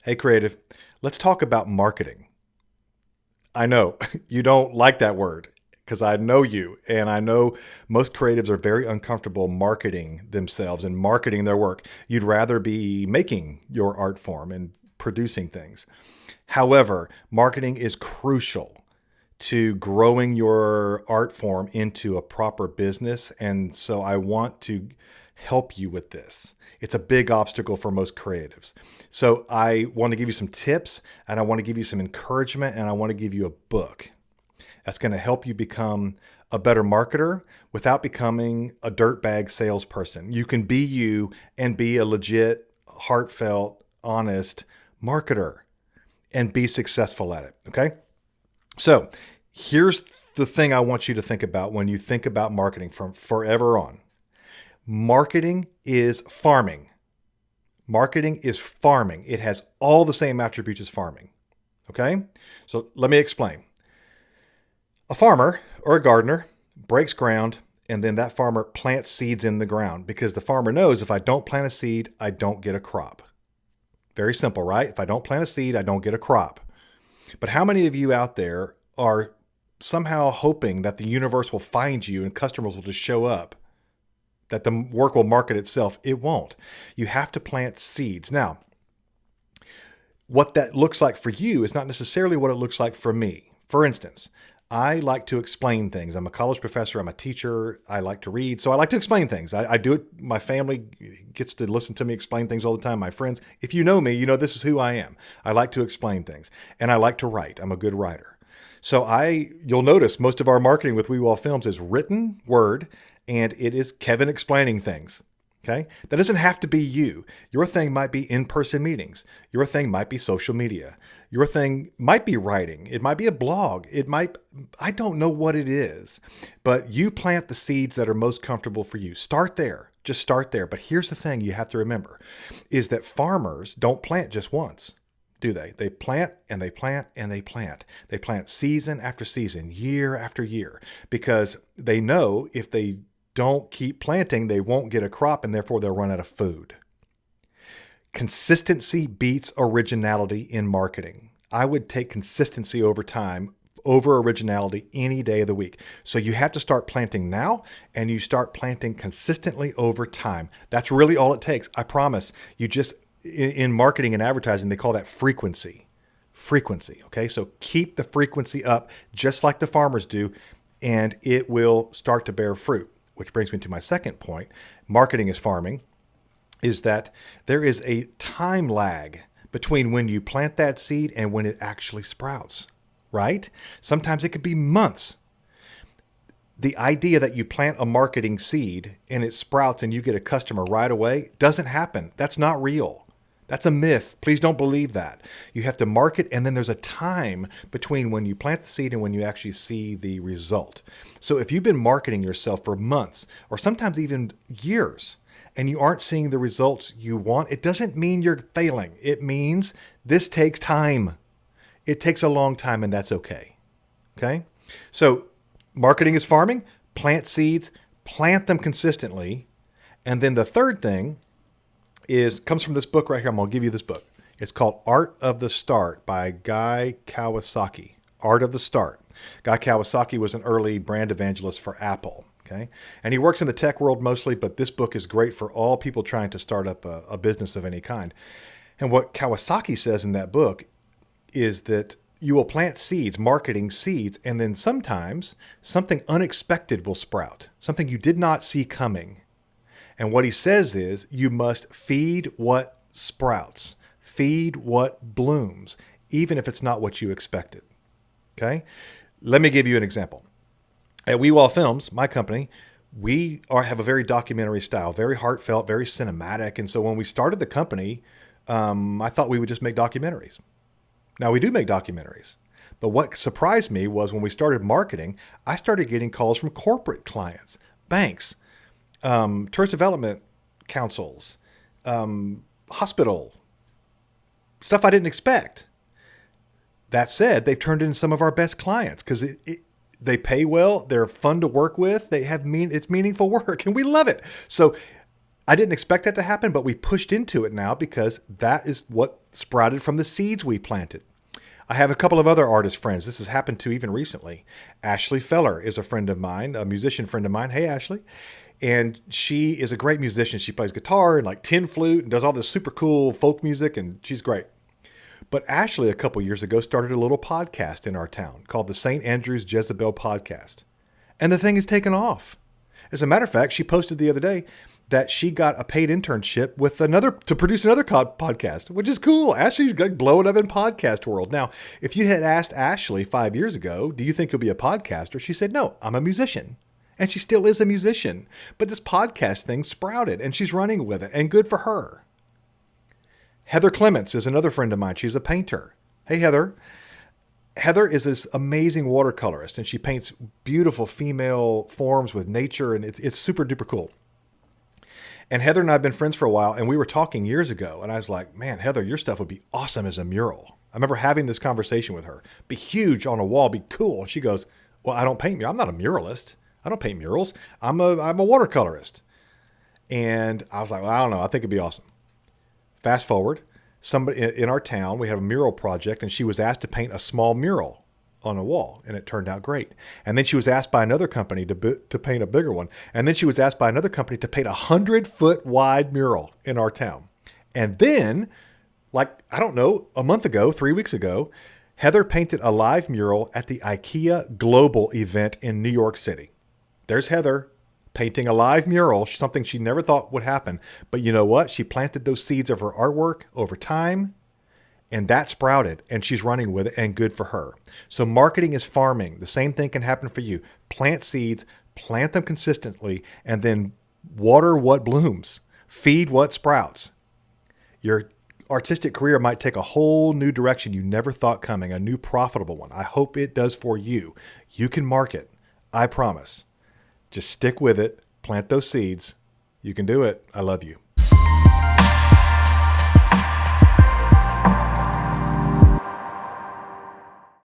Hey, creative, let's talk about marketing. I know you don't like that word because I know you, and I know most creatives are very uncomfortable marketing themselves and marketing their work. You'd rather be making your art form and producing things. However, marketing is crucial to growing your art form into a proper business. And so I want to help you with this. It's a big obstacle for most creatives. So I want to give you some tips and I want to give you some encouragement and I want to give you a book that's going to help you become a better marketer without becoming a dirtbag salesperson. You can be you and be a legit, heartfelt, honest marketer and be successful at it. Okay. So here's the thing I want you to think about when you think about marketing from forever on. Marketing is farming. Marketing is farming. It has all the same attributes as farming. Okay? So let me explain. A farmer or a gardener breaks ground, and then that farmer plants seeds in the ground because the farmer knows if I don't plant a seed, I don't get a crop. Very simple, right? If I don't plant a seed, I don't get a crop. But how many of you out there are somehow hoping that the universe will find you and customers will just show up, that the work will market itself? It won't. You have to plant seeds. Now, what that looks like for you is not necessarily what it looks like for me. For instance, I like to explain things. I'm a college professor. I'm a teacher. I like to read. So I like to explain things. I do it. My family gets to listen to me explain things all the time. My friends, if you know me, you know this is who I am. I like to explain things and I like to write. I'm a good writer. So you'll notice most of our marketing with We Wall Films is written word and it is Kevin explaining things. Okay. That doesn't have to be you. Your thing might be in-person meetings. Your thing might be social media. Your thing might be writing. It might be a blog. I don't know what it is, but you plant the seeds that are most comfortable for you. Start there. Just start there. But here's the thing you have to remember is that farmers don't plant just once, do they? They plant and they plant and they plant. They plant season after season, year after year, because they know if they don't keep planting, they won't get a crop and therefore they'll run out of food. Consistency beats originality in marketing. I would take consistency over time over originality any day of the week. So you have to start planting now and you start planting consistently over time. That's really all it takes. I promise you in marketing and advertising, they call that frequency. Frequency. Okay. So keep the frequency up just like the farmers do and it will start to bear fruit. Which brings me to my second point. Marketing is farming. Is that there is a time lag between when you plant that seed and when it actually sprouts, right? Sometimes it could be months. The idea that you plant a marketing seed and it sprouts and you get a customer right away doesn't happen. That's not real. That's a myth. Please don't believe that. You have to market, and then there's a time between when you plant the seed and when you actually see the result. So if you've been marketing yourself for months or sometimes even years, and you aren't seeing the results you want, it doesn't mean you're failing. It means this takes time. It takes a long time, and that's okay. Okay? So marketing is farming. Plant seeds, plant them consistently. And then the third thing comes from this book right here. I'm going to give you this book. It's called Art of the Start by Guy Kawasaki. Art of the Start. Guy Kawasaki was an early brand evangelist for Apple. Okay. And he works in the tech world mostly, but this book is great for all people trying to start up a business of any kind. And what Kawasaki says in that book is that you will plant seeds, marketing seeds, and then sometimes something unexpected will sprout, something you did not see coming. And what he says is you must feed what sprouts, feed what blooms, even if it's not what you expected. Okay. Let me give you an example. At We Wall Films, my company, have a very documentary style, very heartfelt, very cinematic. And so when we started the company, I thought we would just make documentaries. Now we do make documentaries. But what surprised me was when we started marketing, I started getting calls from corporate clients, banks, tourist development councils, hospital, stuff I didn't expect. That said, they've turned into some of our best clients because they pay well, they're fun to work with, it's meaningful work, and we love it. So I didn't expect that to happen, but we pushed into it now because that is what sprouted from the seeds we planted. I have a couple of other artist friends. This has happened to even recently. Ashley Feller is a friend of mine, a musician friend of mine. Hey, Ashley. And she is a great musician. She plays guitar and like tin flute and does all this super cool folk music, and she's great. But Ashley, a couple years ago, started a little podcast in our town called the St. Andrews Jezebel Podcast. And the thing has taken off. As a matter of fact, she posted the other day that she got a paid internship with to produce another podcast, which is cool. Ashley's like blowing up in podcast world. Now, if you had asked Ashley 5 years ago, do you think you'll be a podcaster? She said, no, I'm a musician. And she still is a musician. But this podcast thing sprouted and she's running with it, and good for her. Heather Clements is another friend of mine. She's a painter. Hey, Heather. Heather is this amazing watercolorist, and she paints beautiful female forms with nature, and it's super duper cool. And Heather and I have been friends for a while, and we were talking years ago, and I was like, man, Heather, your stuff would be awesome as a mural. I remember having this conversation with her. Be huge on a wall, be cool. And she goes, well, I don't paint murals. I'm not a muralist. I don't paint murals. I'm a watercolorist. And I was like, well, I don't know. I think it'd be awesome. Fast forward, somebody in our town, we have a mural project, and she was asked to paint a small mural on a wall, and it turned out great. And then she was asked by another company to paint a bigger one. And then she was asked by another company to paint 100-foot wide mural in our town. And then, like, I don't know, a month ago, 3 weeks ago, Heather painted a live mural at the IKEA Global event in New York City. There's Heather painting a live mural, something she never thought would happen. But you know what? She planted those seeds of her artwork over time, and that sprouted, and she's running with it, and good for her. So marketing is farming. The same thing can happen for you. Plant seeds, plant them consistently, and then water what blooms. Feed what sprouts. Your artistic career might take a whole new direction you never thought coming, a new profitable one. I hope it does for you. You can market. I promise. Just stick with it. Plant those seeds. You can do it. I love you.